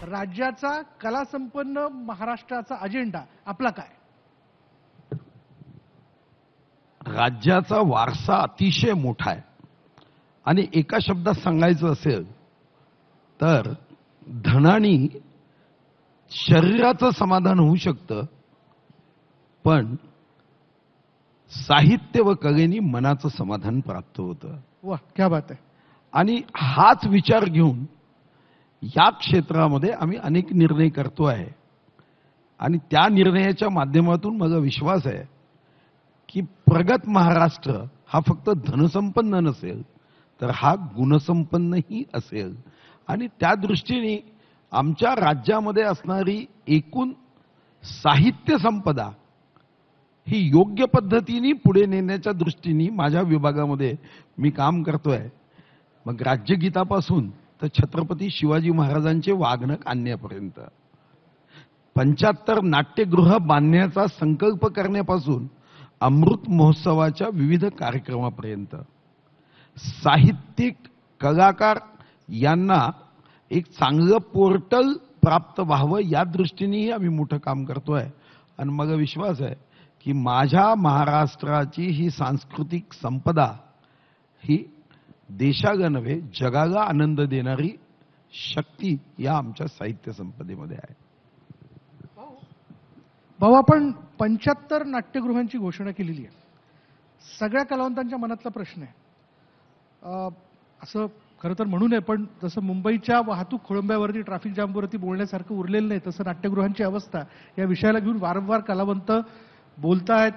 राज्याचा कलासंपन्न महाराष्ट्राचा अजेंडा आपला काय? राज्याचा वारसा अतिशय मोठा आहे आणि एका शब्दात सांगायचं असेल तर धनानी शरीराचं समाधान होऊ शकतं, पण साहित्य व कलेनी मनाचं समाधान प्राप्त होतं. वाह, क्या बात आहे. आणि हाच विचार घेऊन या क्षेत्रामध्ये आम्ही अनेक निर्णय करतो आहे आणि त्या निर्णयाच्या माध्यमातून माझा विश्वास आहे की प्रगत महाराष्ट्र हा फक्त धनसंपन्न नसेल तर हा गुणसंपन्नही असेल. आणि त्या दृष्टीने आमच्या राज्यामध्ये असणारी एकूण साहित्य संपदा ही योग्य पद्धतीने पुढे नेण्याच्या दृष्टीने माझ्या विभागामध्ये मी काम करतोय. मग राज्यगीतापासून तर छत्रपती शिवाजी महाराजांचे वाघनक आणण्यापर्यंत, 75 नाट्यगृह बांधण्याचा संकल्प करण्यापासून अमृत महोत्सवाच्या विविध कार्यक्रमापर्यंत, साहित्यिक कलाकार यांना एक चांगलं पोर्टल प्राप्त व्हावं या दृष्टीनेही आम्ही मोठं काम करतोय. आणि मला विश्वास आहे की माझ्या महाराष्ट्राची ही सांस्कृतिक संपदा ही देशाला नव्हे जगाला आनंद देणारी शक्ती या आमच्या साहित्य संपदेमध्ये आहे. भाऊ, आपण 75 नाट्यगृहांची घोषणा केलेली आहे. सगळ्या कलावंतांच्या मनातला प्रश्न आहे. असं खरं तर म्हणू नये, पण जसं मुंबईच्या वाहतूक खोळंब्यावरती ट्रॅफिक जामवरती बोलण्यासारखं उरलेलं नाही, तसं नाट्यगृहांची अवस्था या विषयाला घेऊन वारंवार कलावंत बोलतायत,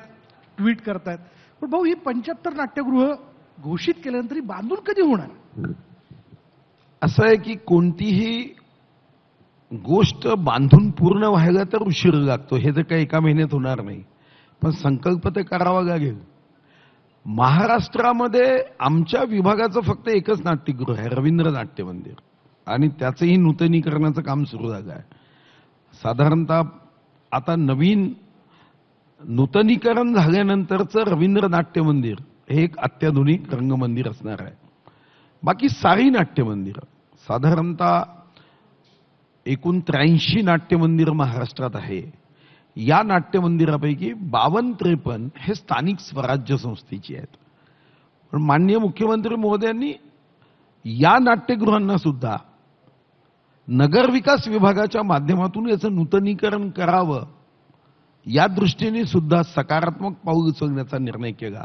ट्विट करतायत. पण भाऊ, ही 75 नाट्यगृह घोषित केल्यानंतर बांधून कधी होणार? असं आहे की कोणतीही गोष्ट बांधून पूर्ण व्हायला तर उशीर लागतो, हे तर काही एका महिन्यात होणार नाही, पण संकल्प तर करावा लागेल. महाराष्ट्रामध्ये आमच्या विभागाचं फक्त एकच नाट्यगृह आहे, रवींद्र नाट्य मंदिर, आणि त्याचंही नूतनीकरणाचं काम सुरू झालं आहे. साधारणतः आता नवीन नूतनीकरण झाल्यानंतरचं रवींद्र नाट्य मंदिर हे एक अत्याधुनिक रंगमंदिर असणार आहे. बाकी सारी नाट्यमंदिरं, साधारणतः एकूण 83 नाट्यमंदिर महाराष्ट्रात आहे. या नाट्यमंदिरापैकी 52-53 हे स्थानिक स्वराज्य संस्थेची आहेत. पण माननीय मुख्यमंत्री महोदयांनी या नाट्यगृहांना सुद्धा नगरविकास विभागाच्या माध्यमातून याचं नूतनीकरण करावं या दृष्टीने सुद्धा सकारात्मक पाऊल उचलण्याचा निर्णय केला.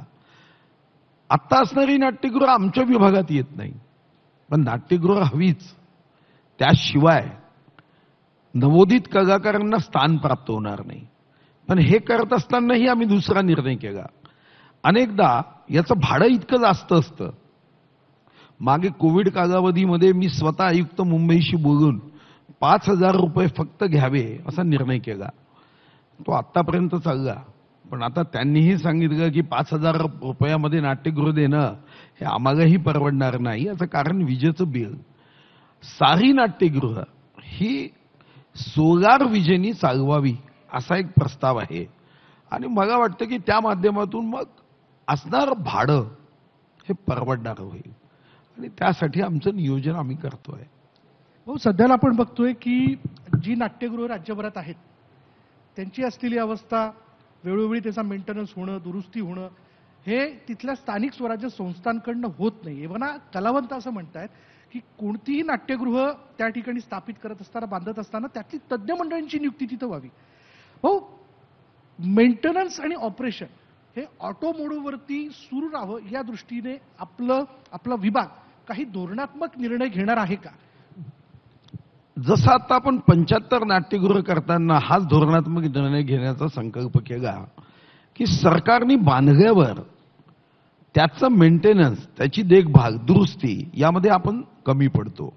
आत्ता असणारी नाट्यगृह आमच्या विभागात येत नाही, पण नाट्यगृह हवीच. त्याशिवाय नवोदित कलाकारांना स्थान प्राप्त होणार नाही. पण हे करत असतानाही आम्ही दुसरा निर्णय केला. अनेकदा याचं भाडं इतकं जास्त असतं. मागे कोविड कालावधीमध्ये मी स्वतः आयुक्त मुंबईशी बोलून 5,000 रुपये फक्त घ्यावे असा निर्णय केला. तो आत्तापर्यंत चालला, पण आता त्यांनीही सांगितलं की 5,000 रुपयामध्ये नाट्यगृह देणं हे आम्हालाही परवडणार नाही. याचं कारण विजेचं बिल. सारी नाट्यगृह ही सोलार विजेनी चालवावी असा एक प्रस्ताव आहे आणि मला वाटतं की त्या माध्यमातून मग असणार भाडं हे परवडणार होईल आणि त्यासाठी आमचं नियोजन आम्ही करतोय. भाऊ, सध्याला आपण बघतोय की जी नाट्यगृह राज्यभरात आहेत त्यांची असलेली अवस्था, वेळोवेळी त्याचा मेंटेनन्स होणं, दुरुस्ती होणं हे तिथल्या स्थानिक स्वराज्य संस्थांकडनं होत नाही. एवढा कलावंत असं म्हणतायत की कोणतीही नाट्यगृह त्या ठिकाणी स्थापित करत असताना, बांधत असताना त्यातली तज्ज्ञ मंडळींची नियुक्ती तिथं व्हावी. भाऊ, मेंटेनन्स आणि ऑपरेशन हे ऑटो मोडवरती सुरू राहावं या दृष्टीने आपला विभाग काही धोरणात्मक निर्णय घेणार आहे का? जसं आता आपण 75 नाट्यगृह करताना हाच धोरणात्मक निर्णय घेण्याचा संकल्प केला की सरकारने बांधल्यावर त्याचं मेंटेनन्स, त्याची देखभाल, दुरुस्ती यामध्ये आपण कमी पडतो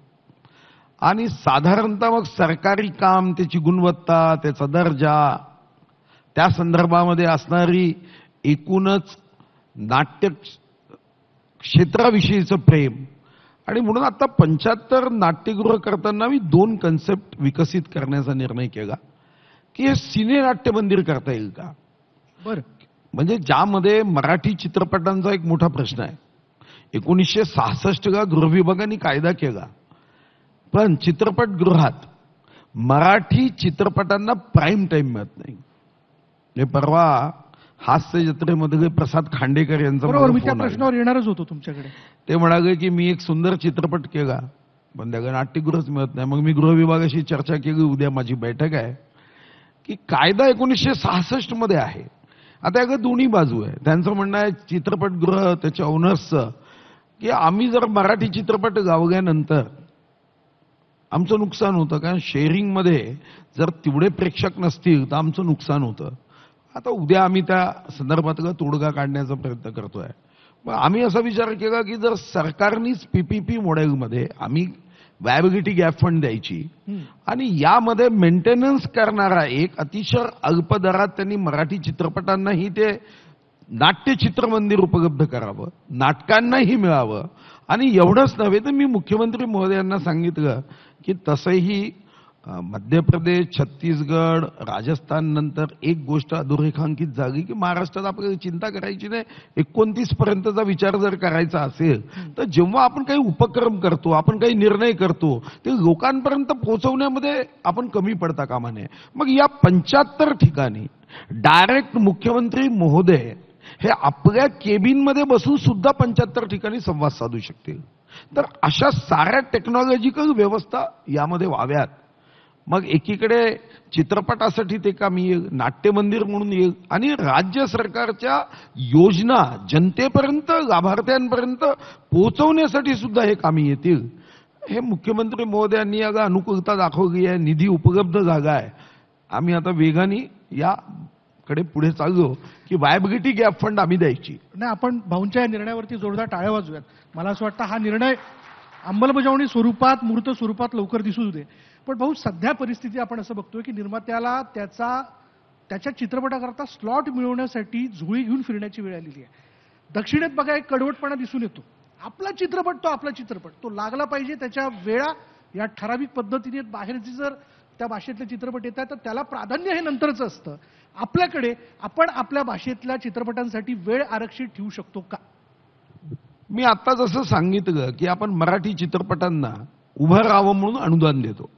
आणि साधारणतः मग सरकारी काम, त्याची गुणवत्ता, त्याचा दर्जा, त्या संदर्भामध्ये असणारी एकूणच नाट्य क्षेत्राविषयीचं प्रेम, आणि म्हणून आता 75 नाट्यगृह करताना मी 2 कन्सेप्ट विकसित करण्याचा निर्णय केला की हे सिने नाट्य मंदिर करता येईल का. बरं, म्हणजे ज्यामध्ये मराठी चित्रपटांचा एक मोठा प्रश्न आहे. 1966 ला गृह विभागाने कायदा केला, पण चित्रपटगृहात मराठी चित्रपटांना प्राईम टाइम मिळत नाही. हे परवा हास्य जत्रेमध्ये प्रसाद खांडेकर यांचा बरोबर, मला मी त्या फोन आला. प्रश्नावर येणारच होतो तुमच्याकडे. ते म्हणाले की मी एक सुंदर चित्रपट केला पण त्याला नाट्यगृहच मिळत नाही. मग मी गृह विभागाशी चर्चा केली, उद्या माझी बैठक आहे, की कायदा 1966 मध्ये आहे. आता याला दोन्ही बाजू आहे. त्यांचं म्हणणं आहे चित्रपटगृह त्याच्या ओनर्सचं की आम्ही जर मराठी चित्रपट गावल्यानंतर आमचं नुकसान होतं, कारण शेअरिंगमध्ये जर तेवढे प्रेक्षक नसतील तर आमचं नुकसान होतं. आता उद्या आम्ही त्या संदर्भातला तोडगा काढण्याचा प्रयत्न करतोय. मग आम्ही असा विचार केला की जर सरकारनीच पीपीपी मॉडेलमध्ये आम्ही व्हायबिलिटी गॅप फंड द्यायची आणि यामध्ये मेंटेनन्स करणारा एक अतिशय अल्प दरात त्यांनी मराठी चित्रपटांनाही ते नाट्य चित्रमंदिर उपलब्ध करावं, नाटकांनाही मिळावं. आणि एवढंच नव्हे तर मी मुख्यमंत्री महोदयांना सांगितलं की तसंही मध्य प्रदेश, छत्तीसगड, राजस्थान नंतर एक गोष्ट अधोरेखांकित झाली की महाराष्ट्रात आपल्याला चिंता करायची नाही. 29 पर्यंतचा विचार जर करायचा असेल तर जेव्हा आपण काही उपक्रम करतो, आपण काही निर्णय करतो, ते लोकांपर्यंत पोहोचवण्यामध्ये आपण कमी पडता कामा नये. मग या 75 ठिकाणी डायरेक्ट मुख्यमंत्री महोदय हे आपल्या केबिनमध्ये बसून सुद्धा 75 ठिकाणी संवाद साधू शकतील. तर अशा साऱ्या टेक्नॉलॉजिकल व्यवस्था यामध्ये व्हाव्यात. मग एकीकडे चित्रपटासाठी ते कामी येईल, नाट्यमंदिर म्हणून येईल आणि राज्य सरकारच्या योजना जनतेपर्यंत, लाभार्थ्यांपर्यंत पोहोचवण्यासाठी सुद्धा हे कामी येतील. हे मुख्यमंत्री महोदयांनी याला अनुकूलता दाखवली आहे, निधी उपलब्ध झाला आहे. आम्ही आता वेगाने याकडे पुढे चाललो की व्हायबिलिटी गॅप फंड आम्ही द्यायची. नाही, आपण भाऊंच्या या निर्णयावरती जोरदार टाळ्या वाजूयात. मला असं वाटतं हा निर्णय अंमलबजावणी स्वरूपात, मूर्त स्वरूपात लवकर दिसू दे. पण भाऊ, सध्या परिस्थिती आपण असं बघतोय की निर्मात्याला त्याच्या चित्रपटाकरता स्लॉट मिळवण्यासाठी झोळी घेऊन फिरण्याची वेळ आलेली आहे. दक्षिणेत बघा एक कडवटपणा दिसून येतो. आपला चित्रपट तो लागला पाहिजे, त्याच्या वेळा या ठराविक पद्धतीने बाहेरची जर त्या भाषेतले चित्रपट येतात तर त्याला प्राधान्य हे नंतरचं असतं. आपल्याकडे आपण आपल्या भाषेतल्या चित्रपटांसाठी वेळ आरक्षित ठेवू शकतो का? मी आता जसं सांगितलं की आपण मराठी चित्रपटांना उभं राहावं म्हणून अनुदान देतो.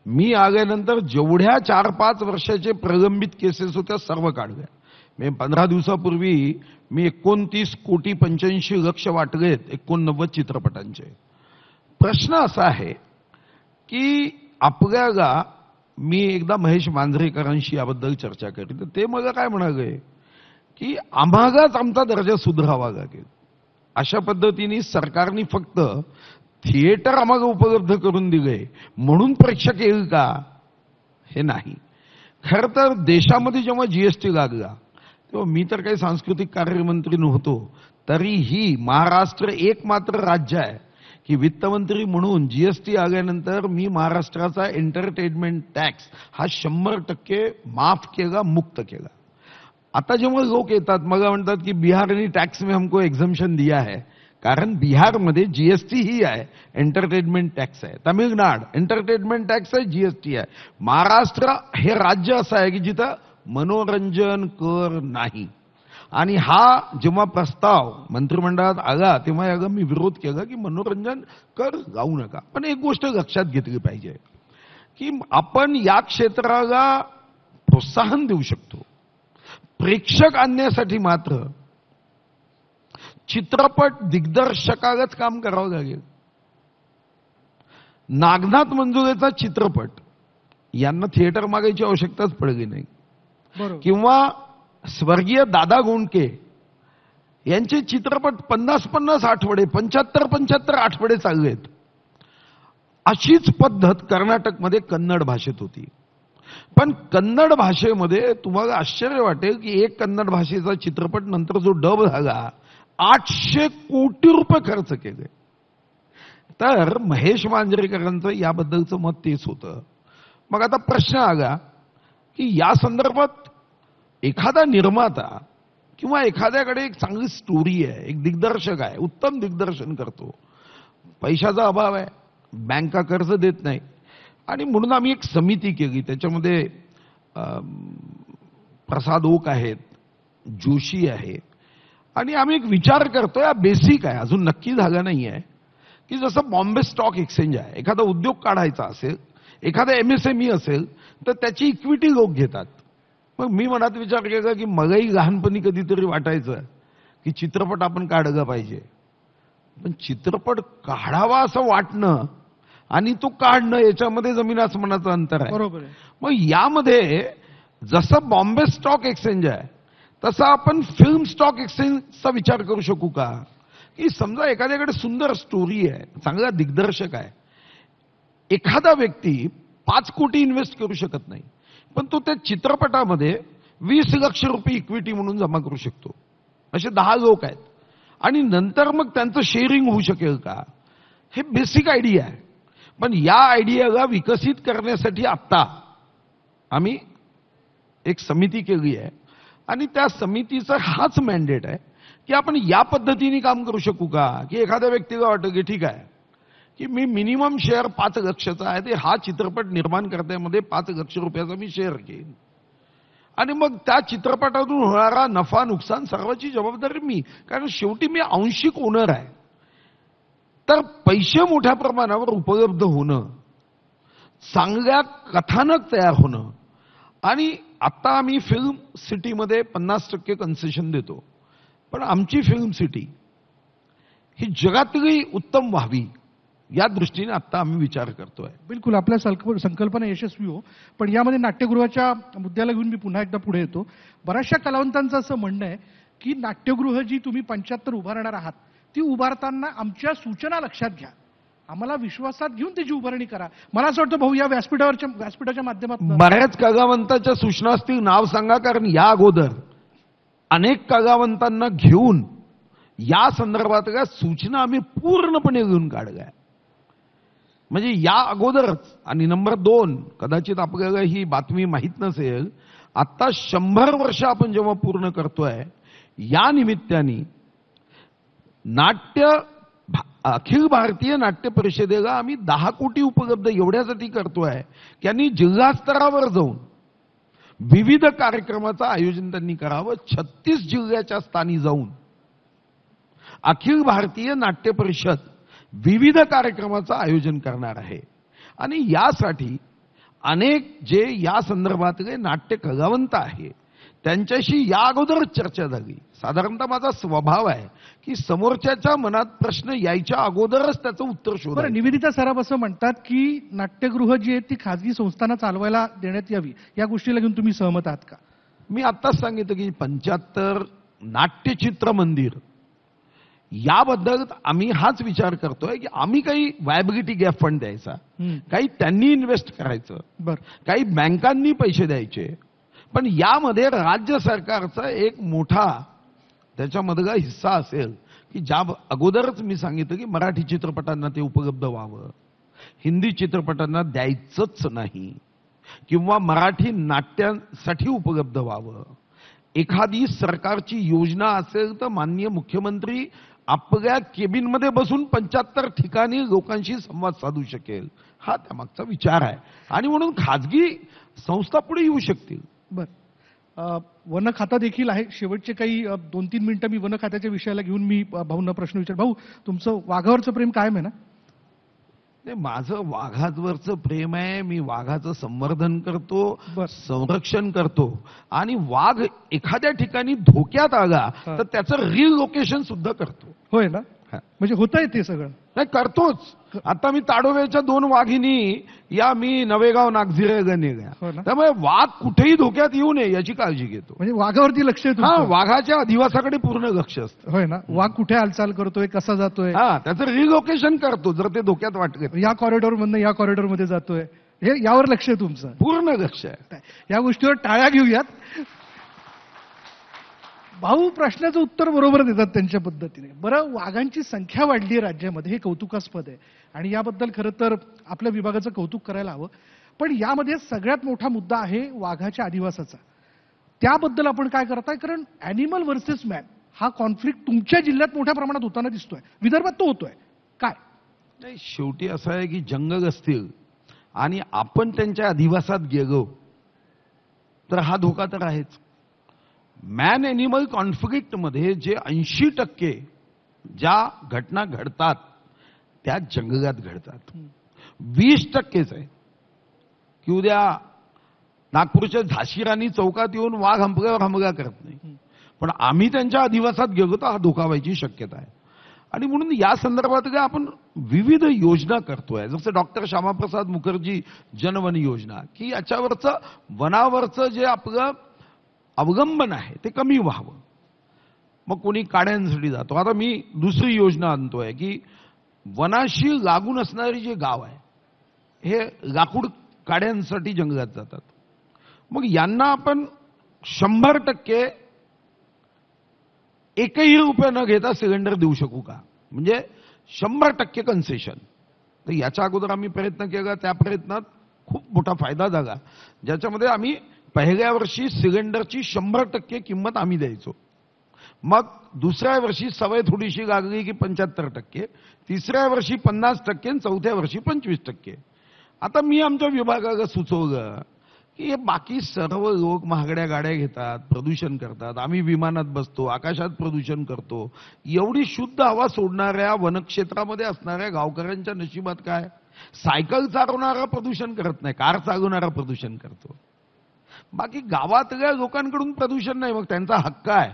मी आल्यानंतर जेवढ्या 4-5 वर्षाचे प्रलंबित केसेस होत्या सर्व काढल्या. मी 15 दिवसापूर्वी 29 कोटी 85 लक्ष वाटलेत 89 चित्रपटांचे. प्रश्न असा आहे की आपल्याला, मी एकदा महेश मांजरेकरांशी याबद्दल चर्चा केली तर ते मला काय म्हणाले की आम्हालाच आमचा दर्जा सुधारावा लागेल. अशा पद्धतीने सरकारने फक्त थिएटर आम्हाला उपलब्ध करून दिले म्हणून प्रेक्षक येईल का? हे नाही. खरं तर देशामध्ये जेव्हा जीएसटी लागला तेव्हा मी तर काही सांस्कृतिक कार्यमंत्री नव्हतो, तरीही महाराष्ट्र एकमात्र राज्य आहे की वित्तमंत्री म्हणून जीएसटी आल्यानंतर मी महाराष्ट्राचा एंटरटेनमेंट टॅक्स हा 100% माफ केला, मुक्त केला. आता जेव्हा लोक येतात मला म्हणतात की बिहार ने टॅक्स में हमको एक्झम्पशन दिया है, कारण बिहारमध्ये जीएसटी ही आहे, एंटरटेनमेंट टॅक्स आहे. तामिळनाड एंटरटेनमेंट टॅक्स आहे, जीएसटी आहे. महाराष्ट्र हे राज्य असं आहे की जिथं मनोरंजन कर नाही. आणि हा जेव्हा प्रस्ताव मंत्रिमंडळात आला तेव्हा याला मी विरोध केला की मनोरंजन कर गाऊ नका. पण एक गोष्ट लक्षात घेतली पाहिजे की आपण या क्षेत्राला प्रोत्साहन देऊ शकतो. प्रेक्षक आणण्यासाठी मात्र चित्रपट दिग्दर्शकालाच काम करावं लागेल. नागनाथ मंजुळेचा चित्रपट यांना थिएटर मागायची आवश्यकताच पडली नाही. किंवा स्वर्गीय दादा गोंडके यांचे चित्रपट 50-50 आठवडे, 75-75 आठवडे चाललेत. अशीच पद्धत कर्नाटकमध्ये कन्नड भाषेत होती. पण कन्नड भाषेमध्ये तुम्हाला आश्चर्य वाटेल की एक कन्नड भाषेचा चित्रपट नंतर जो डब झाला 800 कोटी रुपये खर्च केले. तर महेश मांजरेकरांचं याबद्दलचं मत तेच होतं. मग आता प्रश्न आला की या संदर्भात एखादा निर्माता किंवा एखाद्याकडे एक चांगली स्टोरी आहे, एक दिग्दर्शक आहे, उत्तम दिग्दर्शन करतो, पैशाचा अभाव आहे, बँका कर्ज देत नाही, आणि म्हणून आम्ही एक समिती केली. त्याच्यामध्ये प्रसाद ओक आहेत, जोशी आहे, आणि आम्ही एक विचार करतोय, हा बेसिक आहे, अजून नक्की झाला नाही आहे, की जसं बॉम्बे स्टॉक एक्सचेंज आहे, एखादा उद्योग काढायचा असेल, एखादा MSME असेल तर त्याची इक्विटी लोक घेतात. मग मी मनात विचार केला की मलाही लहानपणी कधीतरी वाटायचं की चित्रपट आपण काढला पाहिजे, पण चित्रपट काढावा असं वाटणं आणि तो काढणं याच्यामध्ये जमीन आसमानाचं अंतर आहे. बरोबर आहे. मग यामध्ये जसं बॉम्बे स्टॉक एक्सचेंज आहे तसा आपण फिल्म स्टॉक एक्सचेंजचा विचार करू शकू का? की समजा एखाद्याकडे सुंदर स्टोरी आहे, चांगला दिग्दर्शक आहे, एखादा व्यक्ती 5 कोटी इन्व्हेस्ट करू शकत नाही, पण तो त्या चित्रपटामध्ये 20 लाख रुपये इक्विटी म्हणून जमा करू शकतो. असे 10 लोक आहेत आणि नंतर मग त्यांचं शेअरिंग होऊ शकेल का? हे बेसिक आयडिया आहे. पण या आयडियाला विकसित करण्यासाठी आत्ता आम्ही एक समिती केली आहे आणि त्या समितीचा हाच मॅन्डेट आहे की आपण या पद्धतीने काम करू शकू का? की एखाद्या व्यक्तीला वाटतं की ठीक आहे की मी मिनिमम शेअर 5 लाखाचा आहे, ते हा चित्रपट निर्माण करण्यामध्ये 5 लाख रुपयाचा मी शेअर घेईन आणि मग त्या चित्रपटातून होणारा नफा नुकसान सर्वाची जबाबदारी मी, कारण शेवटी मी आंशिक ओनर आहे. तर पैसे मोठ्या प्रमाणावर उपलब्ध होणं, चांगल्या कथानक तयार होणं आणि आता आम्ही फिल्म सिटीमध्ये 50% कन्सेशन देतो, पण आमची फिल्म सिटी ही जगातली उत्तम व्हावी या दृष्टीने आता आम्ही विचार करतोय. बिलकुल आपल्या संकल्पना यशस्वी हो. पण यामध्ये नाट्यगृहाच्या मुद्द्याला घेऊन मी पुन्हा एकदा पुढे येतो. बऱ्याचशा कलावंतांचं असं म्हणणं आहे की नाट्यगृह जी तुम्ही 75 उभारणार आहात ती उभारताना आमच्या सूचना लक्षात घ्या, आम्हाला विश्वासात घेऊन त्याची उभारणी करा. मला असं वाटतं भाऊ या व्यासपीठाच्या माध्यमातून बऱ्याच कलावंताच्या सूचना असतील, नाव सांगा, कारण या अगोदर अनेक कलावंतांना घेऊन या संदर्भातल्या सूचना आम्ही पूर्णपणे घेऊन काढल्या. म्हणजे या अगोदरच. आणि नंबर 2, कदाचित आपल्याला ही बातमी माहीत नसेल, आता 100 वर्ष आपण जेव्हा पूर्ण करतोय या निमित्ताने अखिल भारतीय नाट्य परिषदेला आम्ही 10 कोटी उपलब्ध एवढ्यासाठी करतोय की यांनी जिल्हा स्तरावर जाऊन विविध कार्यक्रमाचं आयोजन त्यांनी करावं. 36 जिल्ह्याच्या स्थानी जाऊन अखिल भारतीय नाट्य परिषद विविध कार्यक्रमाचं आयोजन करणार आहे आणि यासाठी अनेक जे या संदर्भातले नाट्य कलावंत आहे त्यांच्याशी या अगोदरच चर्चा झाली. साधारणतः माझा स्वभाव आहे की समोरच्याच्या मनात प्रश्न यायच्या अगोदरच त्याचं उत्तर शोधायचं. निवेदिता सराफ असं म्हणतात की नाट्यगृह जी आहेत ती खाजगी संस्थांना चालवायला देण्यात यावी, या गोष्टीला घेऊन तुम्ही सहमत आहात का? मी आत्ताच सांगितलं की 75 नाट्यचित्र मंदिर याबद्दल आम्ही हाच विचार करतोय की आम्ही काही वायबिलिटी गॅप फंड द्यायचा, काही त्यांनी इन्व्हेस्ट करायचं, काही बँकांनी पैसे द्यायचे, पण यामध्ये राज्य सरकारचा एक मोठा त्याच्यामधला हिस्सा असेल की ज्या अगोदरच मी सांगितलं की मराठी चित्रपटांना ते उपलब्ध व्हावं, हिंदी चित्रपटांना द्यायचंच नाही किंवा मराठी नाट्यांसाठी उपलब्ध व्हावं. एखादी सरकारची योजना असेल तर माननीय मुख्यमंत्री आपल्या केबिनमध्ये बसून 75 ठिकाणी लोकांशी संवाद साधू शकेल, हा त्यामागचा विचार आहे आणि म्हणून खाजगी संस्था पुढे येऊ शकतील. वन खाता देखील आहे. शेवटचे काही 2-3 मिनिटं मी वन खात्याच्या विषयाला घेऊन मी भाऊंना प्रश्न विचार. भाऊ, तुमचं वाघावरचं प्रेम कायम आहे ना? माझं वाघावरचं प्रेम आहे. मी वाघाचं संवर्धन करतो, संरक्षण करतो आणि वाघ एखाद्या ठिकाणी धोक्यात आला तर त्याचं रिलोकेशन सुद्धा करतो. होय ना? म्हणजे होतंय ते सगळं? नाही, करतोच. आता मी ताडोब्याच्या 2 वाघिणी या मी नवेगाव नागझिरे नेल्या, त्यामुळे वाघ कुठेही धोक्यात येऊ नये याची काळजी घेतो. म्हणजे वाघावरती लक्ष आहे तुमचं? वाघाच्या अधिवासाकडे पूर्ण लक्ष असतं. होय ना? वाघ कुठे हालचाल करतोय, कसा जातोय, त्याचं रिलोकेशन करतो जर ते धोक्यात वाटलं. या कॉरिडॉर मधनं या कॉरिडॉर मध्ये जातोय, हे यावर लक्ष आहे तुमचं? पूर्ण लक्ष आहे. या गोष्टीवर टाळ्या घेऊयात. भाऊ प्रश्नाचं उत्तर बरोबर देतात त्यांच्या पद्धतीने. बरं, वाघांची संख्या वाढली आहे राज्यामध्ये, हे कौतुकास्पद आहे आणि याबद्दल खरं तर आपल्या विभागाचं कौतुक करायला हवं. पण यामध्ये सगळ्यात मोठा मुद्दा आहे वाघाच्या अधिवासाचा. त्याबद्दल आपण काय करताय? कारण ॲनिमल व्हर्सेस मॅन हा कॉन्फ्लिक्ट तुमच्या जिल्ह्यात मोठ्या प्रमाणात होताना दिसतोय, विदर्भात तो होतोय काय? नाही, शेवटी असं आहे की जंगल असतील आणि आपण त्यांच्या अधिवासात गेलो तर हा धोका तर आहेच. मॅन ॲनिमल कॉन्फ्लिक्टमध्ये जे 80% ज्या घटना घडतात त्या जंगलात घडतात, 20%च आहे की उद्या नागपूरच्या झाशीराणी चौकात येऊन वाघ हमगावर हमगा करत नाही, पण आम्ही त्यांच्या अधिवासात गेलो तर हा धोका व्हायची शक्यता आहे. आणि म्हणून या संदर्भात काय आपण विविध योजना करतोय, जसं डॉक्टर श्यामाप्रसाद मुखर्जी जनवन योजना, की याच्यावरचं वनावरचं जे आपलं अवलंबन आहे ते कमी व्हावं. मग कोणी काड्यांसाठी जातो. आता मी दुसरी योजना आणतोय की वनाशी लागून असणारी जे गाव आहे हे लाकूड काड्यांसाठी जंगलात जातात. मग यांना आपण 100% एकही रुपया न घेता सिलेंडर देऊ शकू का? म्हणजे 100% कन्सेशन. तर याच्या अगोदर आम्ही प्रयत्न केला, त्या प्रयत्नात खूप मोठा फायदा झाला, ज्याच्यामध्ये आम्ही पहिल्या वर्षी सिलेंडरची 100% किंमत आम्ही द्यायचो. मग दुसऱ्या वर्षी सवय थोडीशी लागली की 75%, तिसऱ्या वर्षी 50% आणि चौथ्या वर्षी 25%. आता मी आमच्या विभागाला सुचवलं की हे बाकी सर्व लोक महागड्या गाड्या घेतात, प्रदूषण करतात, आम्ही विमानात बसतो, आकाशात प्रदूषण करतो, एवढी शुद्ध हवा सोडणाऱ्या वनक्षेत्रामध्ये असणाऱ्या गावकऱ्यांच्या नशिबात काय? सायकल चालवणारा प्रदूषण करत नाही, कार चालवणारा प्रदूषण करतो. बाकी गावातल्या लोकांकडून प्रदूषण नाही. मग त्यांचा हक्क आहे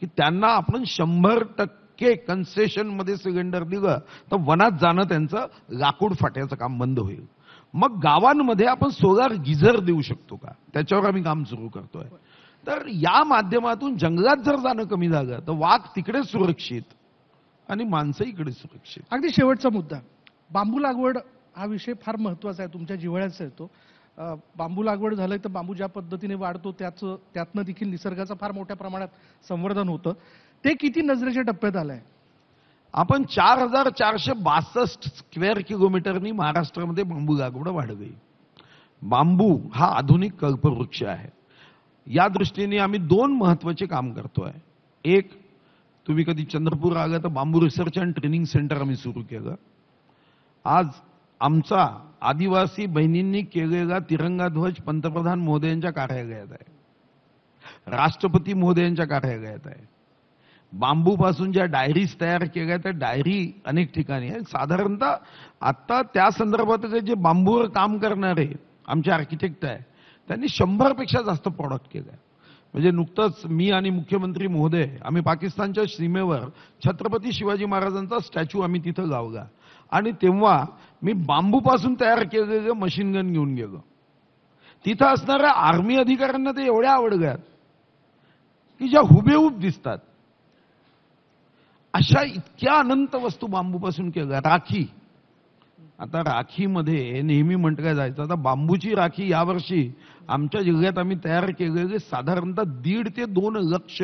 की त्यांना आपण 100% कन्सेशनमध्ये सिलेंडर दिलं तर वनात जाणं त्यांचं लाकूड फाट्याचं काम बंद होईल. मग गावांमध्ये आपण सोलार गिझर देऊ शकतो का? त्याच्यावर आम्ही काम सुरू करतोय. तर या माध्यमातून जंगलात जर जाणं कमी झालं तर वाघ तिकडे सुरक्षित आणि माणसं इकडे सुरक्षित. अगदी शेवटचा मुद्दा, बांबू लागवड हा विषय फार महत्वाचा आहे, तुमच्या जिव्हाळ्याचा येतो. बांबू लागवड झालं तर बांबू ज्या पद्धतीने वाढतो त्यातनं देखील निसर्गाचं फार मोठ्या प्रमाणात संवर्धन होतं. ते किती नजरेच्या टप्प्यात आलंय? आपण 4462 स्क्वेअर किलोमीटरनी महाराष्ट्रामध्ये बांबू लागवड वाढली. बांबू हा आधुनिक कल्पवृक्ष आहे. या दृष्टीने आम्ही 2 महत्वाचे काम करतोय. एक, तुम्ही कधी चंद्रपूर आलं तर बांबू रिसर्च अँड ट्रेनिंग सेंटर आम्ही सुरू केलं. आज आमचा आदिवासी बहिणींनी केलेला तिरंगा ध्वज पंतप्रधान महोदयांच्या कार्यालयात आहे, राष्ट्रपती महोदयांच्या कार्यालयात आहे. बांबूपासून ज्या डायरीज तयार केल्या त्या डायरी अनेक ठिकाणी आहे. साधारणतः आता त्या संदर्भात जे बांबूवर काम करणारे आमचे आर्किटेक्ट आहे त्यांनी 100 पेक्षा जास्त प्रॉडक्ट केलं. म्हणजे नुकतंच मी आणि मुख्यमंत्री महोदय आम्ही पाकिस्तानच्या सीमेवर छत्रपती शिवाजी महाराजांचा स्टॅच्यू आम्ही तिथं लावला आणि तेव्हा मी बांबूपासून तयार केलेलं मशीन गन घेऊन गेलो. तिथं असणाऱ्या आर्मी अधिकाऱ्यांना ते एवढ्या आवडल्यात की ज्या हुबेहूब दिसतात. अशा इतक्या अनंत वस्तू बांबूपासून केल्या. राखी, आता राखीमध्ये नेहमी म्हटलं जायचं, आता बांबूची राखी यावर्षी आमच्या जिल्ह्यात आम्ही तयार केलेले साधारणतः 1.5 ते 2 लक्ष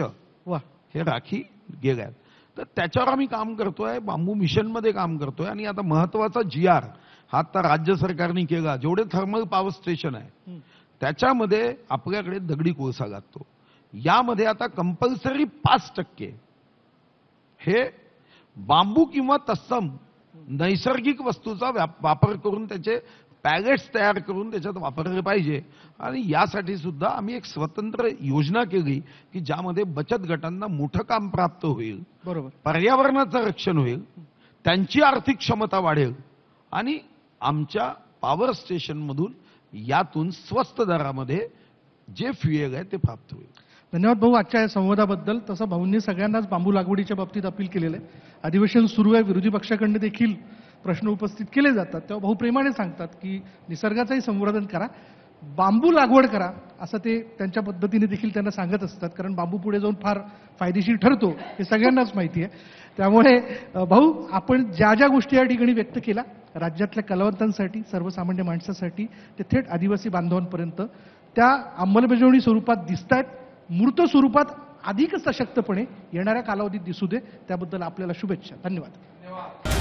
हे राखी गेल्यात. तर त्याच्यावर आम्ही काम करतोय, बांबू मिशनमध्ये काम करतोय. आणि आता महत्वाचा GR हा आता राज्य सरकारने केला. जेवढे थर्मल पॉवर स्टेशन आहे त्याच्यामध्ये आपल्याकडे दगडी कोळसा लागतो. यामध्ये आता कंपल्सरी 5% हे बांबू किंवा तत्सम नैसर्गिक वस्तूचा वापर करून त्याचे पॅलेट्स तयार करून त्याच्यात वापरले पाहिजे. आणि यासाठी सुद्धा आम्ही एक स्वतंत्र योजना केली की ज्यामध्ये बचत गटांना मोठं काम प्राप्त होईल, बरोबर, पर्यावरणाचं रक्षण होईल, त्यांची आर्थिक क्षमता वाढेल आणि आमच्या पॉवर स्टेशनमधून यातून स्वस्त दरामध्ये जे फ्युएल आहे ते प्राप्त होईल. धन्यवाद भाऊ आजच्या या संवादाबद्दल. तसं भाऊंनी सगळ्यांनाच बांबू लागवडीच्या बाबतीत अपील केलेलं आहे. अधिवेशन सुरू आहे, विरोधी पक्षाकडून देखील प्रश्न उपस्थित केले जातात, तेव्हा भाऊ प्रेमाने सांगतात की निसर्गाचंही संवर्धन करा, बांबू लागवड करा, असं ते त्यांच्या पद्धतीने देखील त्यांना सांगत असतात. कारण बांबू पुढे जाऊन फार फायदेशीर ठरतो हे सगळ्यांनाच माहिती आहे. त्यामुळे भाऊ, आपण ज्या ज्या गोष्टी या ठिकाणी व्यक्त केल्या राज्यातल्या कलावंतांसाठी, सर्वसामान्य माणसासाठी ते थेट आदिवासी बांधवांपर्यंत त्या अंमलबजावणी स्वरूपात दिसत आहेत, मूर्त स्वरूपात अधिक सशक्तपणे येणाऱ्या कालावधीत दिसू दे. त्याबद्दल आपल्याला शुभेच्छा. धन्यवाद.